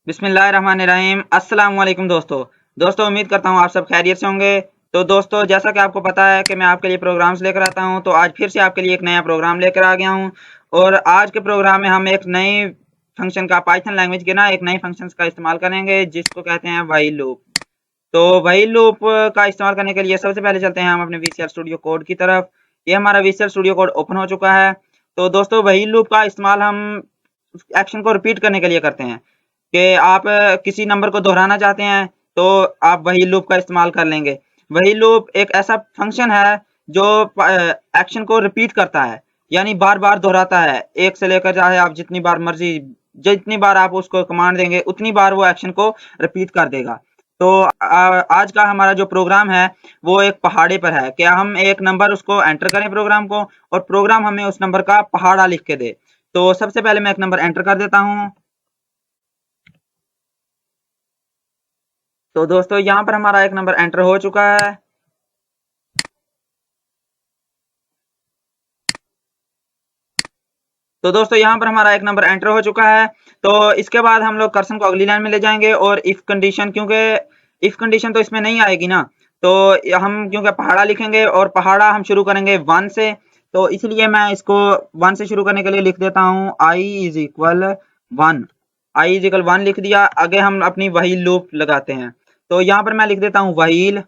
बिस्मिल्लाहिर्रहमानिर्रहीम। अस्सलाम वालेकुम दोस्तों उम्मीद करता हूँ आप सब खैरियत से होंगे। तो दोस्तों, जैसा कि आपको पता है कि मैं आपके लिए प्रोग्राम्स लेकर आता हूँ, तो आज फिर से आपके लिए एक नया प्रोग्राम लेकर आ गया हूँ। और आज के प्रोग्राम में हम एक नई फंक्शन का, पाइथन लैंग्वेज के ना एक नए फंक्शन का इस्तेमाल करेंगे जिसको कहते हैं व्हाइल लूप। तो व्हाइल लूप का इस्तेमाल करने के लिए सबसे पहले चलते हैं हम अपने वीसीएल स्टूडियो कोड की तरफ। ये हमारा वीसीएल स्टूडियो कोड ओपन हो चुका है। तो दोस्तों, व्हाइल लूप का इस्तेमाल हम एक्शन को रिपीट करने के लिए करते हैं कि आप किसी नंबर को दोहराना चाहते हैं तो आप वही लूप का इस्तेमाल कर लेंगे। वही लूप एक ऐसा फंक्शन है जो एक्शन को रिपीट करता है, यानी बार बार दोहराता है। एक से लेकर चाहे आप जितनी बार मर्जी, जितनी बार आप उसको कमांड देंगे उतनी बार वो एक्शन को रिपीट कर देगा। तो आज का हमारा जो प्रोग्राम है वो एक पहाड़े पर है। क्या हम एक नंबर उसको एंटर करें प्रोग्राम को, और प्रोग्राम हमें उस नंबर का पहाड़ा लिख के दे। तो सबसे पहले मैं एक नंबर एंटर कर देता हूँ। तो दोस्तों, यहाँ पर हमारा एक नंबर एंटर हो चुका है। तो दोस्तों, यहाँ पर हमारा एक नंबर एंटर हो चुका है। तो इसके बाद हम लोग कर्सर को अगली लाइन में ले जाएंगे और इफ कंडीशन, क्योंकि इफ कंडीशन तो इसमें नहीं आएगी ना, तो हम क्योंकि पहाड़ा लिखेंगे और पहाड़ा हम शुरू करेंगे 1 से, तो इसलिए मैं इसको 1 से शुरू करने के लिए लिख देता हूँ i is equal 1। I is equal 1 लिख दिया। आगे हम अपनी व्हाइल लूप लगाते हैं। तो यहाँ पर मैं लिख देता हूँ व्हाइल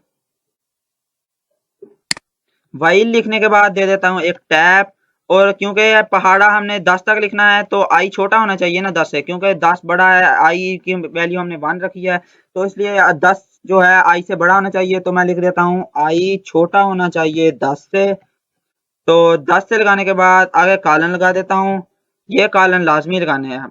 लिखने के बाद दे देता हूँ एक टैब। और क्योंकि पहाड़ा हमने 10 तक लिखना है तो आई छोटा होना चाहिए ना 10 से, क्योंकि 10 बड़ा है, आई की वैल्यू हमने 1 रखी है, तो इसलिए 10 जो है आई से बड़ा होना चाहिए। तो मैं लिख देता हूँ आई छोटा होना चाहिए 10 से। तो 10 से लगाने के बाद आगे कॉलन लगा देता हूँ। ये कॉलन लाजमी लगाने हैं।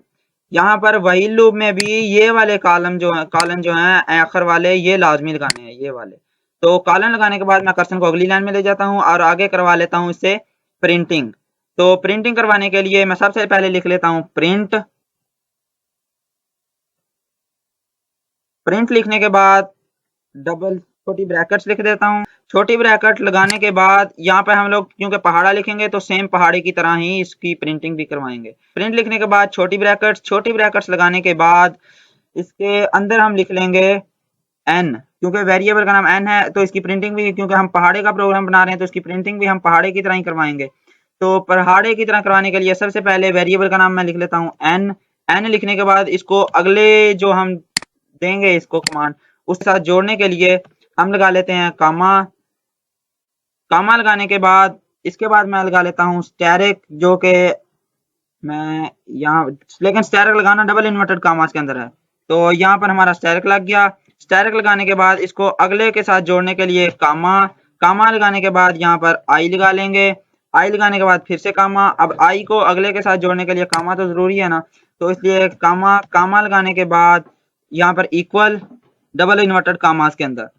यहाँ पर व्हाइल लूप में भी ये वाले कॉलन जो हैं आखिर वाले, ये लाजमी लगाने हैं, ये वाले। तो कॉलन लगाने के बाद मैं कर्सर को अगली लाइन में ले जाता हूँ और आगे करवा लेता हूँ इससे प्रिंटिंग। तो प्रिंटिंग करवाने के लिए मैं सबसे पहले लिख लेता हूँ प्रिंट। प्रिंट लिखने के बाद डबल छोटी ब्रैकेट्स लिख देता हूँ। छोटी ब्रैकेट लगाने के बाद यहाँ पे हम लोग क्योंकि पहाड़ा लिखेंगे तो सेम पहाड़ी की तरह ही इसकी प्रिंटिंग भी करवाएंगे। प्रिंट लिखने के बाद छोटी ब्रैकेट्स लगाने के बाद इसके अंदर हम लिख लेंगे एन, क्योंकि वेरिएबल का नाम एन है तो इसकी प्रिंटिंग भी, क्योंकि हम पहाड़े का प्रोग्राम बना रहे हैं तो इसकी प्रिंटिंग भी हम पहाड़े की तरह ही करवाएंगे। तो पहाड़े की तरह करवाने के लिए सबसे पहले वेरिएबल का नाम मैं लिख लेता हूँ एन। एन लिखने के बाद इसको अगले जो हम देंगे इसको कमांड, उसके साथ जोड़ने के लिए हम लगा लेते हैं कामा। कामा लगाने के बाद इसके बाद मैं लगा लेता हूँ स्टैरिक, जो कि मैं यहाँ, लेकिन स्टैरिक लगाना डबल इन्वर्टेड कामास के अंदर है। तो यहाँ पर हमारा स्टैरिक लग गया। स्टैरिक लगाने के बाद इसको अगले के साथ जोड़ने के लिए कामा। कामा लगाने के बाद यहाँ पर आई लगा लेंगे। आई लगाने के बाद फिर से कामा। अब आई को अगले के साथ जोड़ने के लिए कामा तो जरूरी है ना, तो इसलिए कामा। कामा लगाने के बाद यहाँ पर इक्वल, डबल इन्वर्टेड कामास के अंदर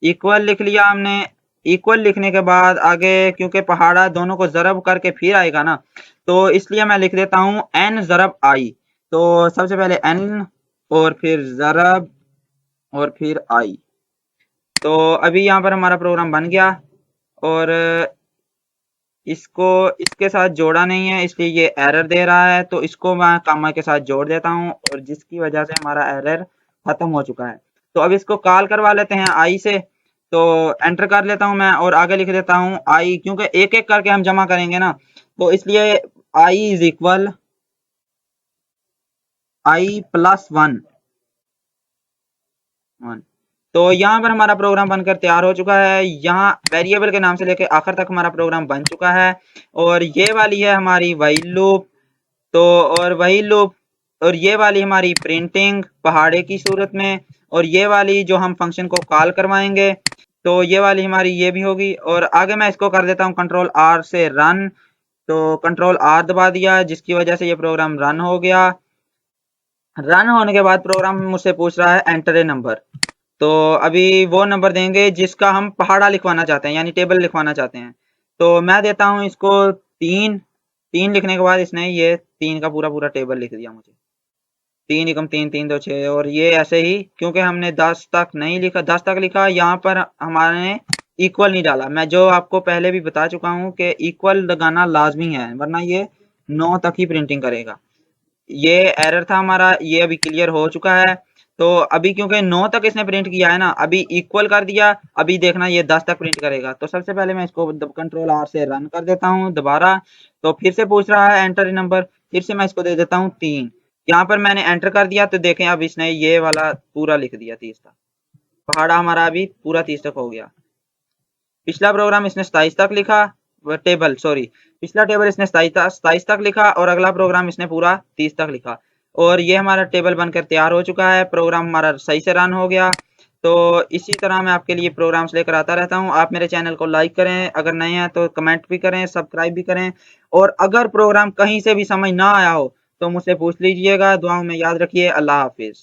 इक्वल लिख लिया हमने। इक्वल लिखने के बाद आगे क्योंकि पहाड़ा दोनों को ज़रब करके फिर आएगा ना, तो इसलिए मैं लिख देता हूँ एन ज़रब आई। तो सबसे पहले एन और फिर ज़रब और फिर आई। तो अभी यहाँ पर हमारा प्रोग्राम बन गया और इसको इसके साथ जोड़ा नहीं है इसलिए ये एरर दे रहा है। तो इसको मैं कामा के साथ जोड़ देता हूँ और जिसकी वजह से हमारा एरर खत्म हो चुका है। तो अब इसको कॉल करवा लेते हैं आई से। तो एंटर कर लेता हूं मैं और आगे लिख देता हूं आई, क्योंकि एक एक करके हम जमा करेंगे ना, तो इसलिए I is equal I plus 1। तो यहाँ पर हमारा प्रोग्राम बनकर तैयार हो चुका है। यहाँ वेरिएबल के नाम से लेकर आखिर तक हमारा प्रोग्राम बन चुका है। और ये वाली है हमारी व्हाइल लूप। तो और व्हाइल लूप और ये वाली हमारी प्रिंटिंग पहाड़े की सूरत में, और ये वाली जो हम फंक्शन को कॉल करवाएंगे, तो ये वाली हमारी ये भी होगी। और आगे मैं इसको कर देता हूँ कंट्रोल आर से रन। तो कंट्रोल आर दबा दिया जिसकी वजह से ये प्रोग्राम रन हो गया। रन होने के बाद प्रोग्राम मुझसे पूछ रहा है एंटर ए नंबर। तो अभी वो नंबर देंगे जिसका हम पहाड़ा लिखवाना चाहते हैं, यानी टेबल लिखवाना चाहते हैं। तो मैं देता हूँ इसको 3। 3 लिखने के बाद इसने ये 3 का पूरा पूरा टेबल लिख दिया मुझे। 3 एकम 3 3 2 6। और ये ऐसे ही, क्योंकि हमने 10 तक नहीं लिखा, 10 तक लिखा, यहाँ पर हमारे इक्वल नहीं डाला। मैं जो आपको पहले भी बता चुका हूँ कि इक्वल लगाना लाजमी है, वरना ये 9 तक ही प्रिंटिंग करेगा। ये एरर था हमारा, ये अभी क्लियर हो चुका है। तो अभी क्योंकि 9 तक इसने प्रिंट किया है ना, अभी इक्वल कर दिया, अभी देखना ये 10 तक प्रिंट करेगा। तो सबसे पहले मैं इसको कंट्रोल आर से रन कर देता हूँ दोबारा। तो फिर से पूछ रहा है एंटर नंबर, फिर से मैं इसको दे देता हूँ 3। यहाँ पर मैंने एंटर कर दिया तो देखें अब इसने ये वाला पूरा लिख दिया 30 तक, पहाड़ा हमारा अभी पूरा 30 तक हो गया। पिछला प्रोग्राम इसने 27 तक लिखा, टेबल सॉरी, पिछला टेबल इसने 27 तक लिखा और अगला प्रोग्राम इसने पूरा 30 तक लिखा। और ये हमारा टेबल बनकर तैयार हो चुका है, प्रोग्राम हमारा सही से रन हो गया। तो इसी तरह मैं आपके लिए प्रोग्राम्स लेकर आता रहता हूँ। आप मेरे चैनल को लाइक करें, अगर नए हैं तो कमेंट भी करें, सब्सक्राइब भी करें। और अगर प्रोग्राम कहीं से भी समझ ना आया हो तो मुझसे पूछ लीजिएगा। दुआओं में याद रखिए। अल्लाह हाफिज।